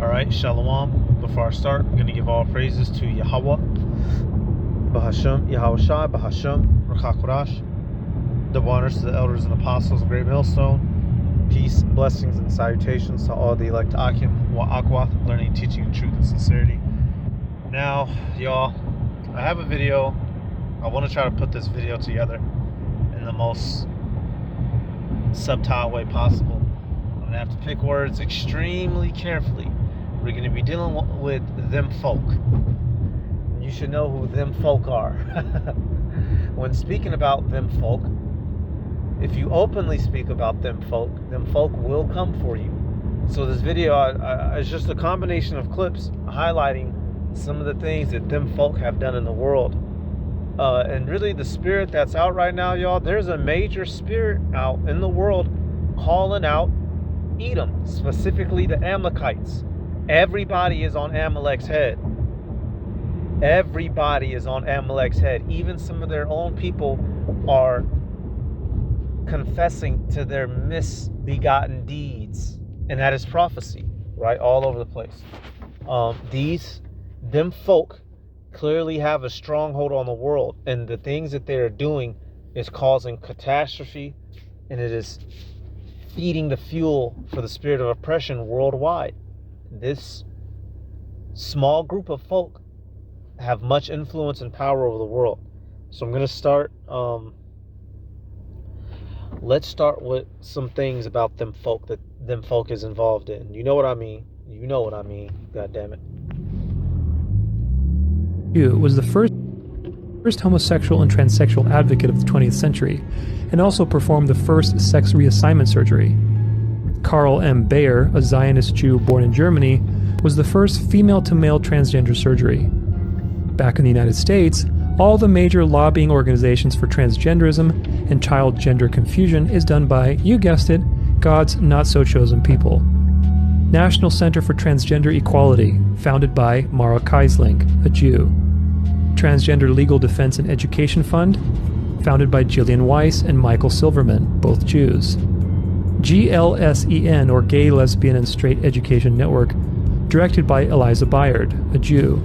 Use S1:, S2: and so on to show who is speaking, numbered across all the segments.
S1: Alright, Shalom. Before I start, I'm going to give all praises to Yahweh, Bahashem, Yahushai, Bahashem, Rakakorash. Double honors to the elders and apostles of Great Millstone. Peace, blessings, and salutations to all the elect Akim, Wa'akwath, learning, teaching, and truth and sincerity. Now, y'all, I have a video. I want to try to put this video together in the most subtle way possible. I'm going to have to pick words extremely carefully. We're going to be dealing with them folk. You should know who them folk are. When speaking about them folk, if you openly speak about them folk will come for you. So this video is just a combination of clips highlighting some of the things that them folk have done in the world. And really the spirit that's out right now, y'all, there's a major spirit out in the world calling out Edom, specifically the Amalekites. Everybody is on Amalek's head. Everybody is on Amalek's head. Even some of their own people are confessing to their misbegotten deeds. And that is prophecy, right? All over the place. Them folk clearly have a stronghold on the world. And the things that they are doing is causing catastrophe. And it is feeding the fuel for the spirit of oppression worldwide. This small group of folk have much influence and power over the world. So I'm going to start. Let's start with some things about them folk that them folk is involved in. You know what I mean? You know what I mean. God damn it.
S2: Was the first homosexual and transsexual advocate of the 20th century, and also performed the first sex reassignment surgery. Karl M. Bayer, a Zionist Jew born in Germany, was the first female-to-male transgender surgery. Back in the United States, all the major lobbying organizations for transgenderism and child gender confusion is done by, you guessed it, God's not-so-chosen people. National Center for Transgender Equality, founded by Mara Kiesling, a Jew. Transgender Legal Defense and Education Fund, founded by Jillian Weiss and Michael Silverman, both Jews. GLSEN, or Gay, Lesbian, and Straight Education Network, directed by Eliza Bayard, a Jew.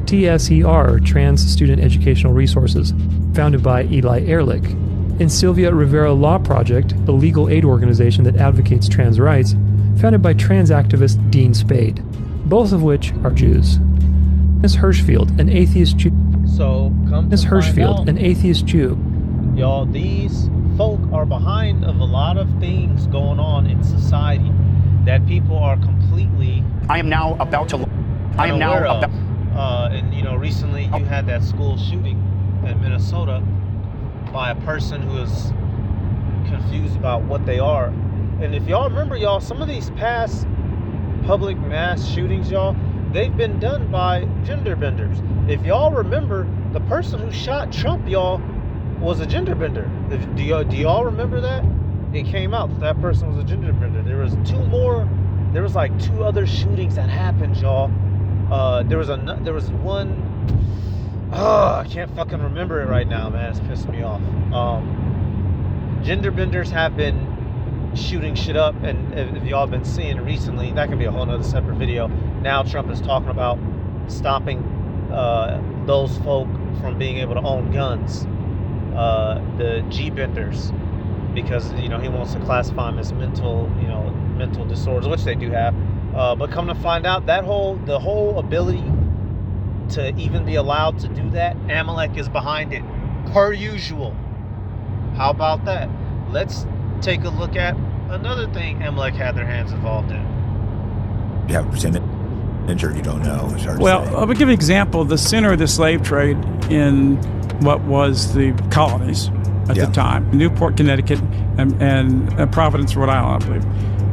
S2: TSER, Trans Student Educational Resources, founded by Eli Ehrlich. And Sylvia Rivera Law Project, a legal aid organization that advocates trans rights, founded by trans activist Dean Spade, both of which are Jews. Ms. Hirschfield, an atheist Jew. Ms. Hirschfield, an atheist Jew.
S1: Y'all, these folk are behind of a lot of things going on in society that people are completely and recently you had that school shooting in Minnesota by a person who is confused about what they are. And if y'all remember, y'all, some of these past public mass shootings, y'all, they've been done by gender benders. If y'all remember, the person who shot Trump, y'all, was a gender bender. Do y'all remember that? It came out that person was a gender bender. There was like two other shootings that happened, y'all. There was one. I can't fucking remember it right now, man. It's pissing me off. Gender benders have been shooting shit up, and if y'all been seeing recently, that could be a whole nother separate video. Now Trump is talking about stopping those folk from being able to own guns, the G-benders, because he wants to classify them as mental disorders, which they do have. But come to find out, the whole ability to even be allowed to do that, Amalek is behind it, per usual. How about that? Let's take a look at another thing Amalek had their hands involved in.
S3: You have percentage or you don't know. It's hard to say.
S4: I'll give you an example. The center of the slave trade in what was the colonies at the time, Newport, Connecticut, and Providence, Rhode Island, I believe.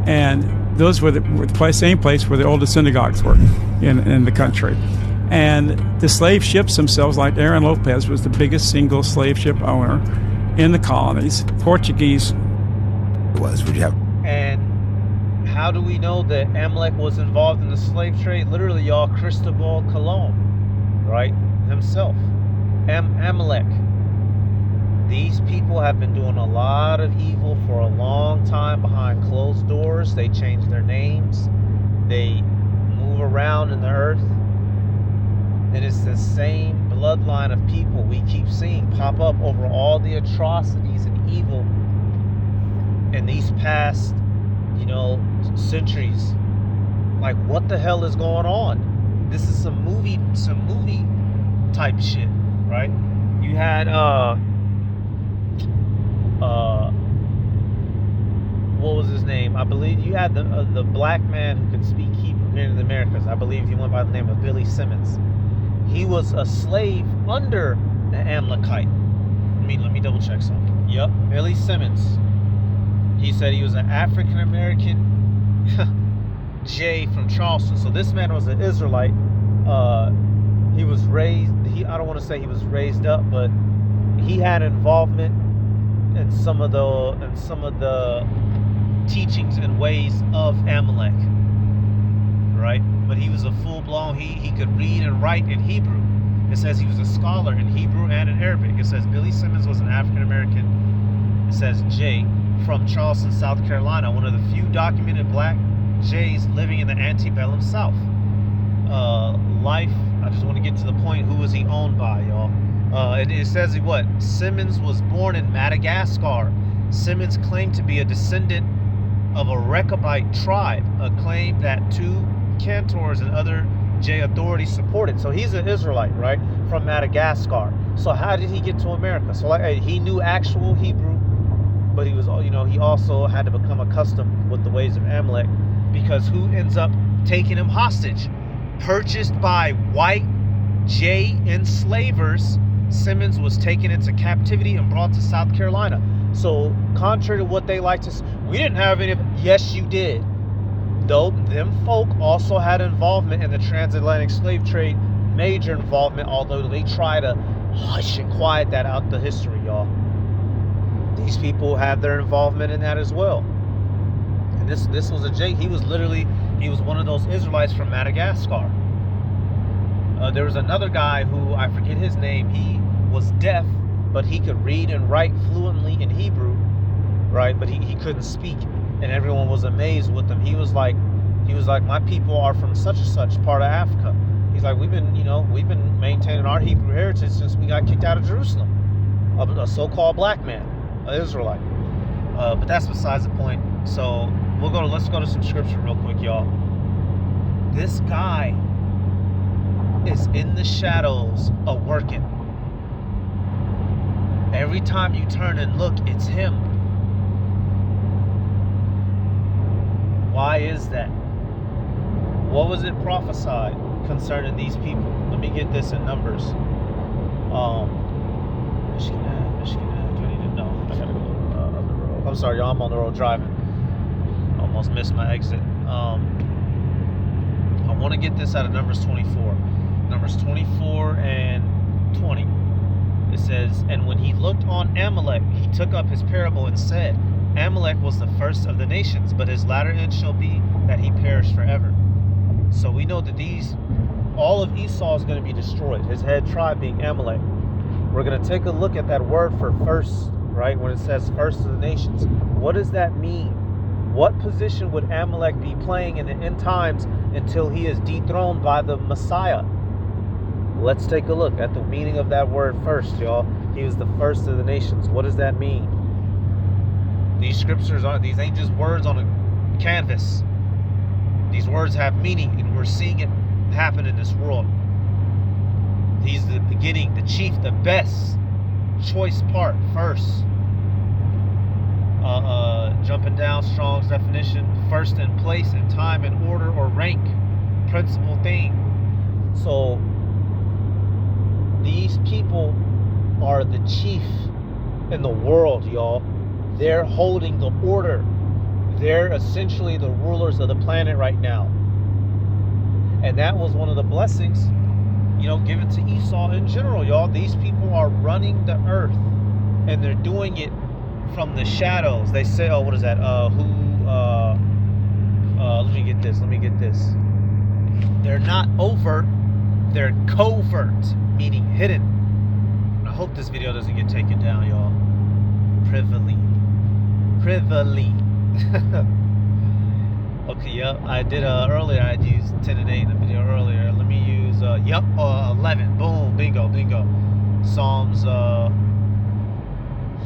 S4: And those were the same place where the oldest synagogues were in the country. And the slave ships themselves, like Aaron Lopez was the biggest single slave ship owner in the colonies. Portuguese
S1: And how do we know that Amalek was involved in the slave trade? Literally, y'all, Cristobal Colon, right? Himself. Amalek. These people have been doing a lot of evil for a long time behind closed doors. They changed their names. They around in the earth, and it's the same bloodline of people we keep seeing pop up over all the atrocities and evil in these past, centuries. Like, what the hell is going on? This is some movie type shit, right? You had what was his name? I believe you had the black man who could speak Hebrew here in the Americas. I believe he went by the name of Billy Simmons. He was a slave under the Amalekite. Let me double check something. Yep, Billy Simmons. He said he was an African American J from Charleston. So this man was an Israelite. He was raised. I don't want to say he was raised up, but he had involvement in some of the teachings and ways of Amalek, right? But he was a full-blown. He could read and write in Hebrew. It says he was a scholar in Hebrew and in Arabic. It says Billy Simmons was an African American. It says J from Charleston, South Carolina, one of the few documented black Jays living in the antebellum South. Life. I just want to get to the point. Who was he owned by, y'all? It says Simmons was born in Madagascar. Simmons claimed to be a descendant of a Rechabite tribe, a claim that two cantors and other J authorities supported. So he's an Israelite, right, from Madagascar. So how did he get to America? So he knew actual Hebrew, but he was, he also had to become accustomed with the ways of Amalek, because who ends up taking him hostage? Purchased by white J enslavers, Simmons was taken into captivity and brought to South Carolina. So contrary to what they like to say, we didn't have any. Yes, you did. Though them folk also had involvement in the transatlantic slave trade, major involvement, although they try to hush and quiet that out the history, y'all. These people have their involvement in that as well. And this was a J. He was one of those Israelites from Madagascar. There was another guy who, I forget his name. He was deaf, but he could read and write fluently in Hebrew, right? But he couldn't speak, and everyone was amazed with him. He was like, my people are from such and such part of Africa. He's like, we've been maintaining our Hebrew heritage since we got kicked out of Jerusalem. A so-called black man, an Israelite. But that's besides the point. So let's go to some scripture real quick, y'all. This guy is in the shadows of working. Every time you turn and look, it's him. Why is that? What was it prophesied concerning these people? Let me get this in Numbers. Michigan Ave. Do I need to know? I gotta go on the road. I'm sorry, y'all. I'm on the road driving. Almost missed my exit. I want to get this out of Numbers 24. Numbers 24 and 20. It says, and when he looked on Amalek, he took up his parable and said, Amalek was the first of the nations, but his latter end shall be that he perish forever. So we know that all of Esau is going to be destroyed, his head tribe being Amalek. We're going to take a look at that word for first, right? When it says first of the nations. What does that mean? What position would Amalek be playing in the end times until he is dethroned by the Messiah? Let's take a look at the meaning of that word first, y'all. He was the first of the nations. What does that mean? These scriptures these ain't just words on a canvas. These words have meaning, and we're seeing it happen in this world. He's the beginning, the chief, the best. Choice part first. Jumping down, Strong's definition: first in place, in time, in order, or rank. Principal thing. So these people are the chief in the world, y'all. They're holding the order. They're essentially the rulers of the planet right now. And that was one of the blessings, given to Esau in general, y'all. These people are running the earth, and they're doing it from the shadows. They say, what is that? Let me get this. They're not overt, they're covert, meaning hidden. I hope this video doesn't get taken down, y'all. Privily. Okay, yep. I did earlier. I used 10 and 8 in the video earlier. Let me use 11. Boom, bingo, bingo. Psalms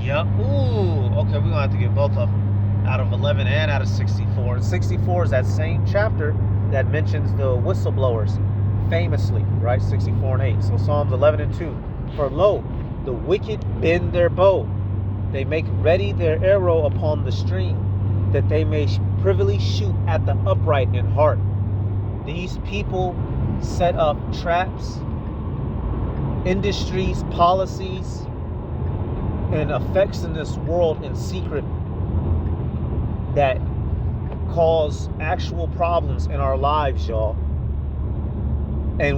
S1: yep. Ooh, okay, we're gonna have to get both of them. Out of 11 and out of 64. And 64 is that same chapter that mentions the whistleblowers famously, right? 64 and 8. So Psalms 11 and 2. For lo, the wicked bend their bow. They make ready their arrow upon the string, that they may privily shoot at the upright in heart. These people set up traps, industries, policies, and effects in this world in secret that cause actual problems in our lives, y'all. And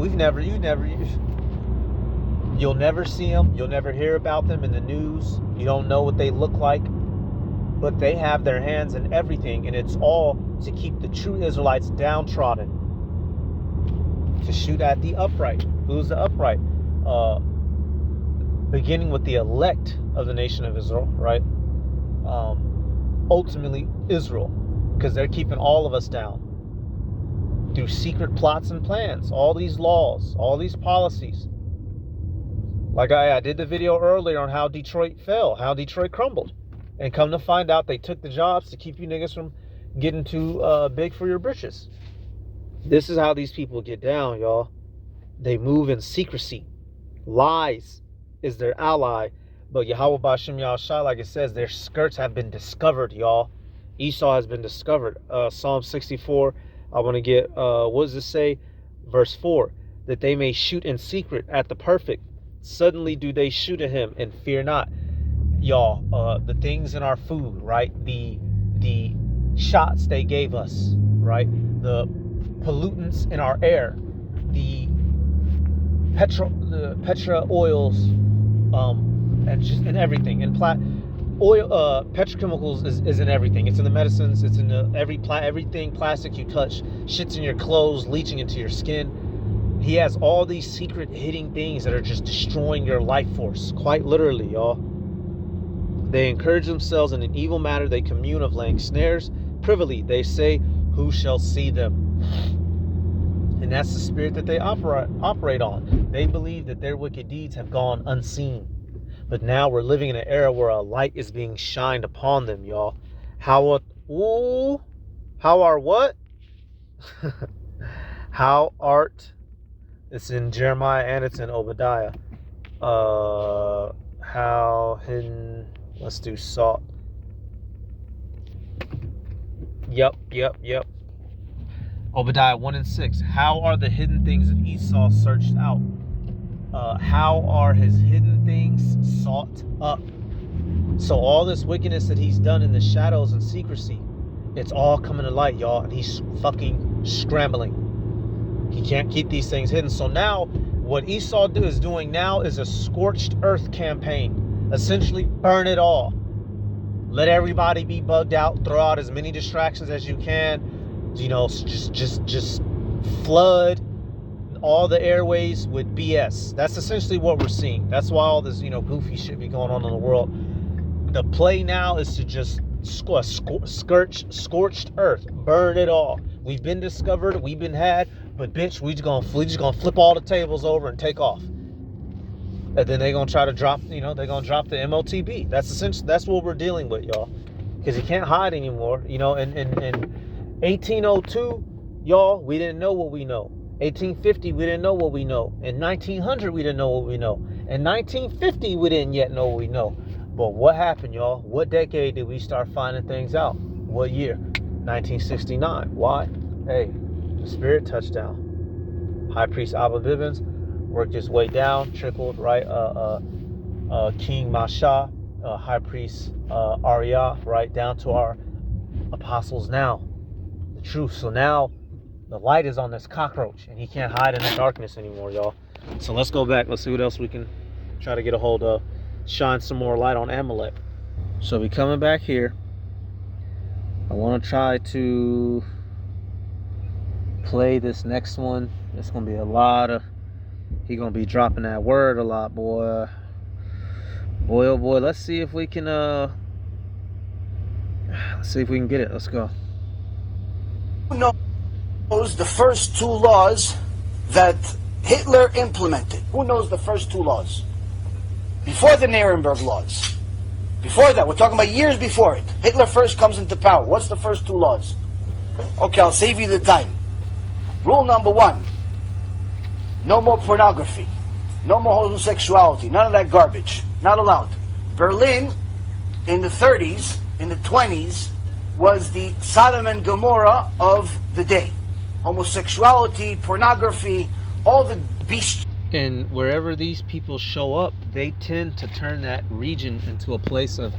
S1: you'll never see them. You'll never hear about them in the news. You don't know what they look like. But they have their hands in everything, and it's all to keep the true Israelites downtrodden, to shoot at the upright. Who's the upright? Beginning with the elect of the nation of Israel, right? Ultimately, Israel, because they're keeping all of us down through secret plots and plans, all these laws, all these policies. Like I did the video earlier on how Detroit fell, how Detroit crumbled. And come to find out, they took the jobs to keep you niggas from getting too big for your britches. This is how these people get down, y'all. They move in secrecy. Lies is their ally. But Yahweh Ba'Shem Yahushua, like it says, their skirts have been discovered, y'all. Esau has been discovered. Psalm 64, I want to get, what does it say? Verse 4, that they may shoot in secret at the perfect. Suddenly do they shoot at him and fear not. Y'all, the things in our food, right? The shots they gave us, right? The pollutants in our air, the petra oils, and everything. And petrochemicals is in everything. It's in the medicines. It's in everything plastic you touch. Shit's in your clothes, leaching into your skin. He has all these secret hitting things that are just destroying your life force, quite literally, y'all. They encourage themselves in an evil matter. They commune of laying snares. Privily, they say, who shall see them? And that's the spirit that they operate on. They believe that their wicked deeds have gone unseen. But now we're living in an era where a light is being shined upon them, y'all. How are what? How art? It's in Jeremiah and it's in Obadiah. How hidden? Let's do salt. Yep. Obadiah 1 and 6. How are the hidden things of Esau searched out? How are his hidden things sought up? So all this wickedness that he's done in the shadows and secrecy, it's all coming to light, y'all. And he's fucking scrambling. He can't keep these things hidden. So now what Esau is doing now is a scorched earth campaign. Essentially, burn it all. Let everybody be bugged out. Throw out as many distractions as you can. You know, just flood all the airways with BS. That's essentially what we're seeing. That's why all this, goofy shit be going on in the world. The play now is to just scorched earth. Burn it all. We've been discovered. We've been had. But bitch, we just gonna flip all the tables over and take off. And then they're gonna try to drop, they're gonna drop the MOTB. That's what we're dealing with, y'all. Because you can't hide anymore. In 1802, y'all, we didn't know what we know. 1850, we didn't know what we know. In 1900, we didn't know what we know. In 1950, we didn't yet know what we know. But what happened, y'all? What decade did we start finding things out? What year? 1969. Why? Hey, the spirit touchdown. High Priest Abba Bivens worked his way down, trickled, right? King Masha, High Priest Arya, right? Down to our apostles now. The truth. So now the light is on this cockroach and he can't hide in the darkness anymore, y'all. So let's go back. Let's see what else we can try to get a hold of. Shine some more light on Amalek. So we coming back here. I want to try to play this next one. It's gonna be a lot of, he gonna be dropping that word a lot, boy. Boy, oh boy. Let's see if we can get it. Let's go.
S5: knows the first two laws that Hitler implemented? Who knows the first two laws? Before the Nuremberg laws. Before that, we're talking about years before it. Hitler first comes into power. What's the first two laws? Okay, I'll save you the time. Rule number one, no more pornography. No more homosexuality. None of that garbage. Not allowed. Berlin, in the 30s, in the 20s, was the Sodom and Gomorrah of the day. Homosexuality, pornography, all the beast.
S1: And wherever these people show up, they tend to turn that region into a place of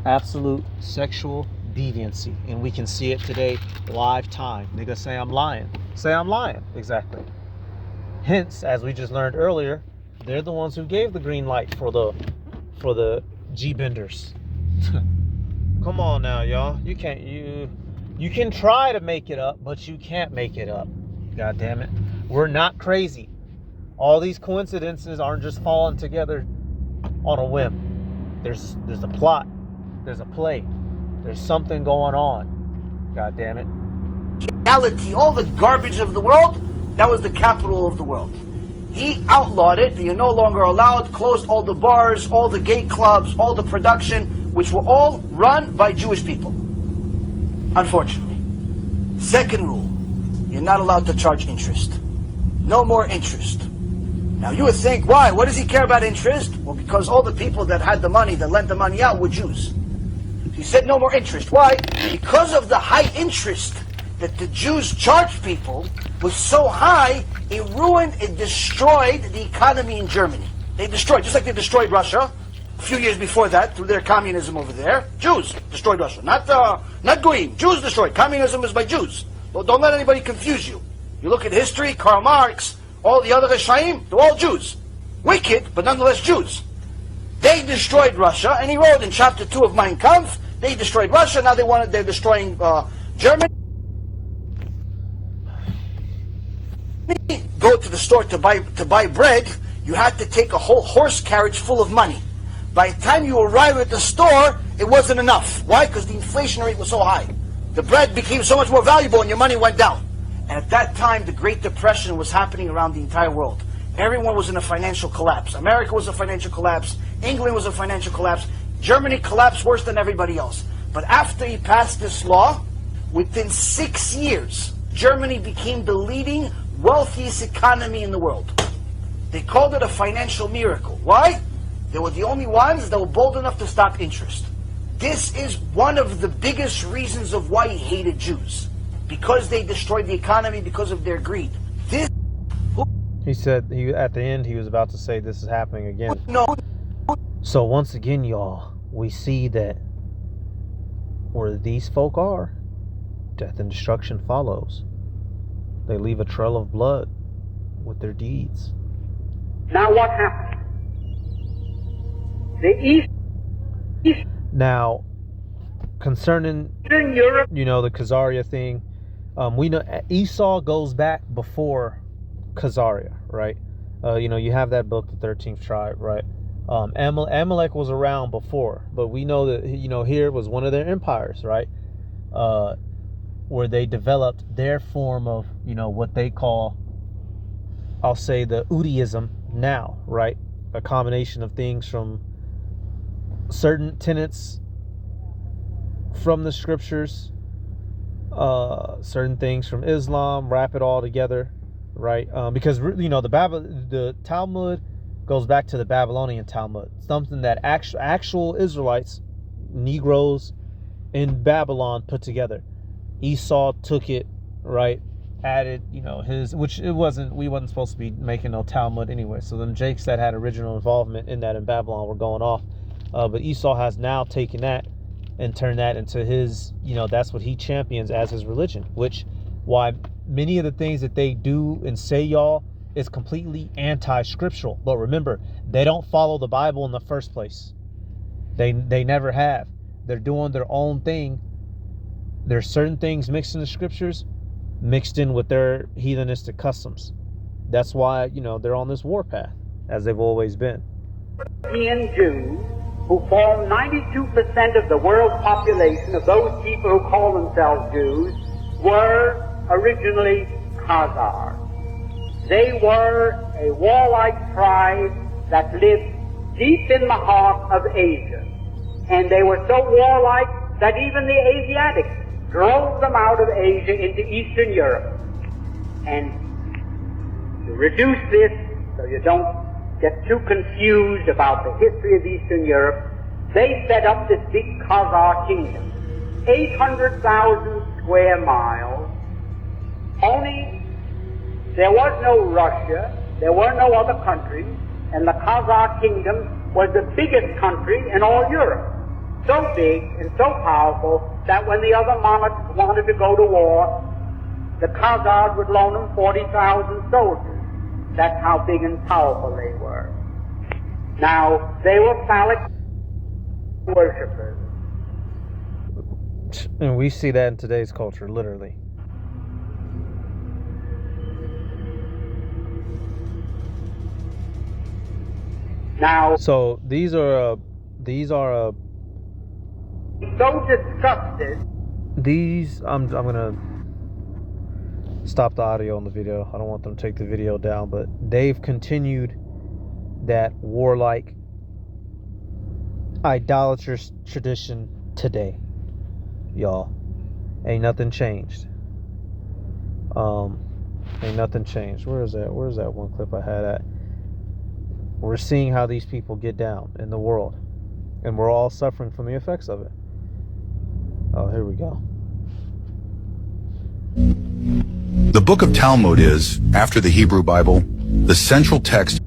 S1: absolute sexual deviancy. And we can see it today, live time. Niggas say I'm lying. Say I'm lying. Exactly. Hence, as we just learned earlier, they're the ones who gave the green light for the G-benders. Come on now, y'all. You can try to make it up, but you can't make it up. God damn it. We're not crazy. All these coincidences aren't just falling together on a whim. There's a plot. There's a play. There's something going on. God damn it.
S5: Reality, all the garbage of the world, that was the capital of the world. He outlawed it. You're no longer allowed, closed all the bars, all the gay clubs, all the production, which were all run by Jewish people. Unfortunately. Second rule, you're not allowed to charge interest. No more interest. Now you would think, why? What does he care about interest? Well, because all the people that had the money, that lent the money out, were Jews. He said no more interest. Why? Because of the high interest that the Jews charged people was so high, it ruined, it destroyed the economy in Germany. They destroyed, just like they destroyed Russia a few years before that through their communism over there. Jews destroyed Russia, not Goyim. Jews destroyed. Communism is by Jews. Well, don't let anybody confuse you. You look at history, Karl Marx, all the other Rishaim, they're all Jews. Wicked, but nonetheless Jews. They destroyed Russia, and he wrote in chapter 2 of Mein Kampf, they destroyed Russia, now they're destroying Germany. Go to the store to buy bread, you had to take a whole horse carriage full of money. By the time you arrive at the store, it wasn't enough. Why? Because the inflation rate was so high. The bread became so much more valuable and your money went down. And at that time, the Great Depression was happening around the entire world. Everyone was in a financial collapse. America was a financial collapse. England was a financial collapse. Germany collapsed worse than everybody else. But after he passed this law, within 6 years, Germany became the leading, wealthiest economy in the world. They called it a financial miracle. Why? They were the only ones that were bold enough to stop interest. This is one of the biggest reasons of why he hated Jews. Because they destroyed the economy because of their greed.
S1: He said at the end he was about to say this is happening again.
S5: No.
S1: So once again, y'all, we see that where these folk are, death and destruction follows. They leave a trail of blood with their deeds.
S6: Now what happened? The East
S1: now, concerning
S6: Europe,
S1: the Khazaria thing, we know Esau goes back before Khazaria, right? You have that book, the 13th tribe, right? Amalek was around before, but we know that here was one of their empires, right? Where they developed their form of what they call, I'll say, the Udaism now, right? A combination of things from certain tenets from the scriptures, certain things from Islam, wrap it all together, right? Because the Talmud goes back to the Babylonian Talmud, something that actual Israelites, Negroes in Babylon put together. Esau took it, right? Added, his, which we wasn't supposed to be making no Talmud anyway. So them Jakes that had original involvement in that in Babylon were going off. But Esau has now taken that and turned that into his, that's what he champions as his religion, which why many of the things that they do and say, y'all, is completely anti-scriptural. But remember, they don't follow the Bible in the first place. They never have. They're doing their own thing. There's certain things mixed in the scriptures, mixed in with their heathenistic customs. That's why, they're on this warpath, as they've always been.
S6: European Jews, who form 92% of the world population of those people who call themselves Jews, were originally Khazars. They were a warlike tribe that lived deep in the heart of Asia. And they were so warlike that even the Asiatics drove them out of Asia into Eastern Europe. And to reduce this so you don't get too confused about the history of Eastern Europe, they set up this big Khazar kingdom. 800,000 square miles. Only there was no Russia, there were no other countries, and the Khazar kingdom was the biggest country in all Europe. So big and so powerful that when the other monarchs wanted to go to war, the Khazars would loan them 40,000 soldiers. That's how big and powerful they were. Now, they were phallic worshippers.
S1: And we see that in today's culture, literally.
S6: Now,
S1: So these are
S6: so disgusted.
S1: I'm gonna stop the audio on the video. I don't want them to take the video down, but they've continued that warlike idolatrous tradition today, y'all. Ain't nothing changed. Ain't nothing changed. Where's that one clip I had at? We're seeing how these people get down in the world, and we're all suffering from the effects of it. Oh, here we go.
S3: The Book of Talmud is, after the Hebrew Bible, the central text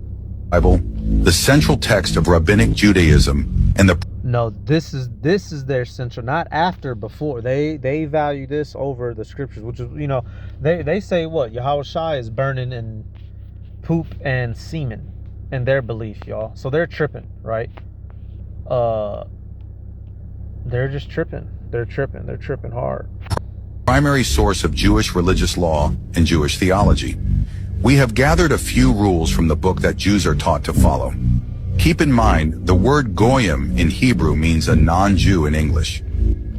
S3: of rabbinic Judaism, and the
S1: No, this is their central, not after, before. They value this over the scriptures, which is, they say what? Yahushua is burning in poop and semen in their belief, y'all. So they're tripping, right? They're just tripping. They're tripping hard.
S3: primary source of Jewish religious law and Jewish theology. We have gathered a few rules from the book that Jews are taught to follow. Keep in mind, the word goyim in Hebrew means a non-Jew in English.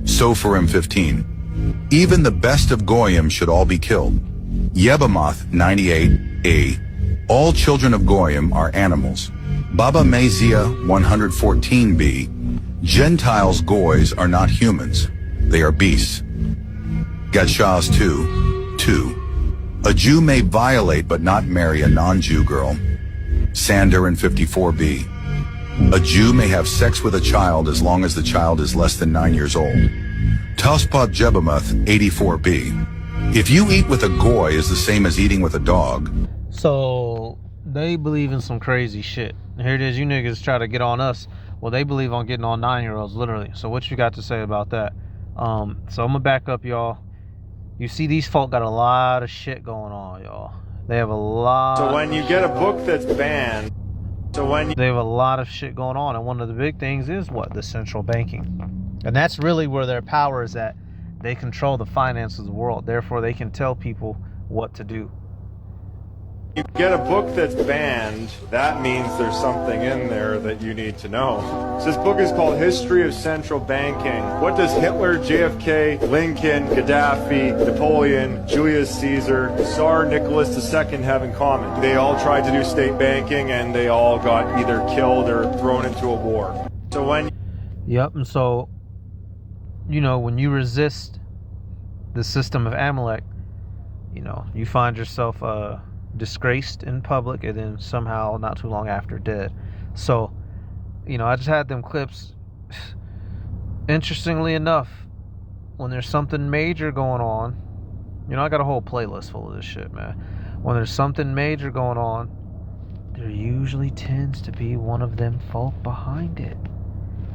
S3: Sophorim 15. Even the best of goyim should all be killed. Yebamoth 98a. All children of goyim are animals. Baba Meziah 114b. Gentiles goys are not humans. They are beasts. Gatshas 2. A Jew may violate but not marry a non-Jew girl. Sander in 54b. A Jew may have sex with a child as long as the child is less than 9 years old. Tospot Jebamoth 84b. If you eat with a goy is the same as eating with a dog.
S1: So they believe in some crazy shit. Here it is, you niggas try to get on us. Well, they believe on getting on 9-year-olds, literally. So what you got to say about that? So I'm gonna back up, y'all. You see, these folk got a lot of shit going on, y'all. They have a lot.
S7: So when you get a book that's banned,
S1: they have a lot of shit going on, and one of the big things is what? The central banking. And that's really where their power is at. They control the finances of the world. Therefore, they can tell people what to do.
S7: you get a book that's banned, that means there's something in there that you need to know. So this book is called History of Central Banking. What does Hitler, JFK, Lincoln, Gaddafi, Napoleon, Julius Caesar, Tsar Nicholas II have in common? They all tried to do state banking and they all got either killed or thrown into a war. So when...
S1: Yep, and so, you know, when you resist the system of Amalek, you know, you find yourself disgraced in public and then somehow not too long after dead. So, you know, I just had them clips. Interestingly enough, when there's something major going on, you know, I got a whole playlist full of this shit, man. When there's something major going on, there usually tends to be one of them folk behind it.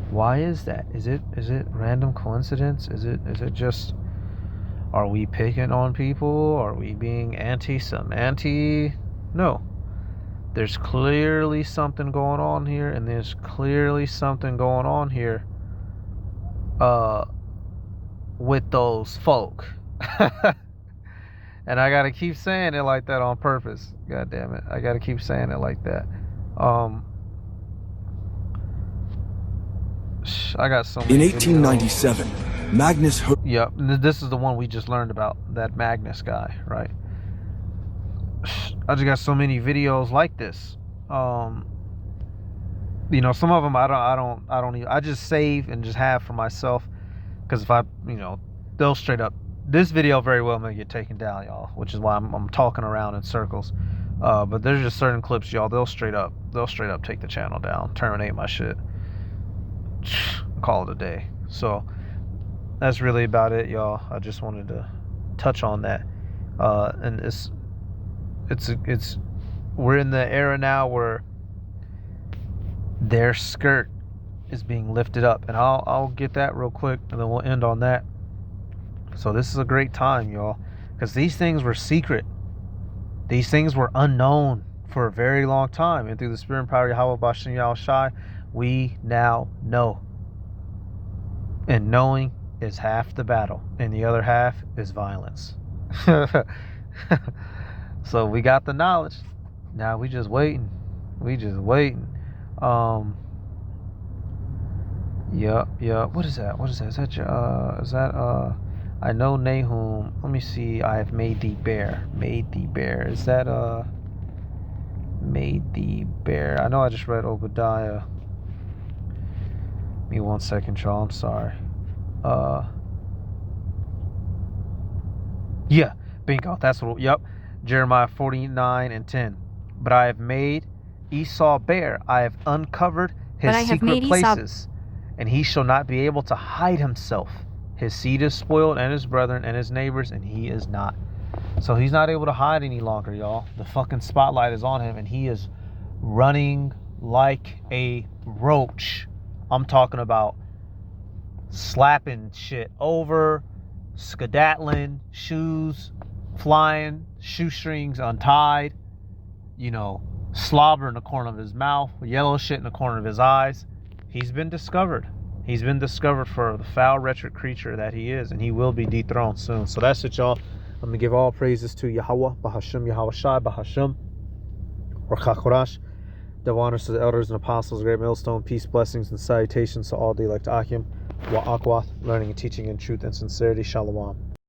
S1: Why is that? Is it random coincidence? Is it just, are we picking on people? Are we being anti? No. There's clearly something going on here, and there's clearly something going on here with those folk. And I gotta keep saying it like that on purpose. God damn it. I gotta keep saying it like that. I got so many
S8: In 1897, Magnus
S1: Yep, this is the one we just learned about, that Magnus guy, right? I just got so many videos like this. You know, some of them I don't even, I just save and just have for myself, because if I, you know, they'll straight up, this video very well may get taken down, y'all, which is why I'm talking around in circles. But there's just certain clips, y'all, they'll straight up take the channel down, terminate my shit, call it a day. So that's really about it, y'all. I just wanted to touch on that. And it's we're in the era now where their skirt is being lifted up, and I'll get that real quick, and then we'll end on that. So this is a great time, y'all, because these things were secret. These things were unknown for a very long time, and through the spirit and power of Yahweh Bashem Yahweh Shai, we now know. And knowing is half the battle, and the other half is violence. So we got the knowledge. Now we just waiting. Yeah. What is that? Is that your, I know Nahum. Let me see. I have made thee bear. Is that, made thee bear? I know I just read Obadiah. Give me 1 second, y'all. I'm sorry. Yeah, bingo. That's what, yep. Jeremiah 49:10. But I have made Esau bare. I have uncovered his secret places, and he shall not be able to hide himself. His seed is spoiled, and his brethren, and his neighbors, and he is not. So he's not able to hide any longer, y'all. The fucking spotlight is on him, and he is running like a roach. I'm talking about slapping shit over, skedaddling, shoes flying, shoestrings untied, you know, slobber in the corner of his mouth, yellow shit in the corner of his eyes. He's been discovered. He's been discovered for the foul, wretched creature that he is, and he will be dethroned soon. So that's it, y'all. I'm going to give all praises to Yahweh, Bahashem, Yahweh Shai, Bahashem, or Chakorash. Double honors to the elders and apostles, great millstone, peace, blessings, and salutations to all the elect Achim, Wa Akwath, learning and teaching in truth and sincerity. Shalom.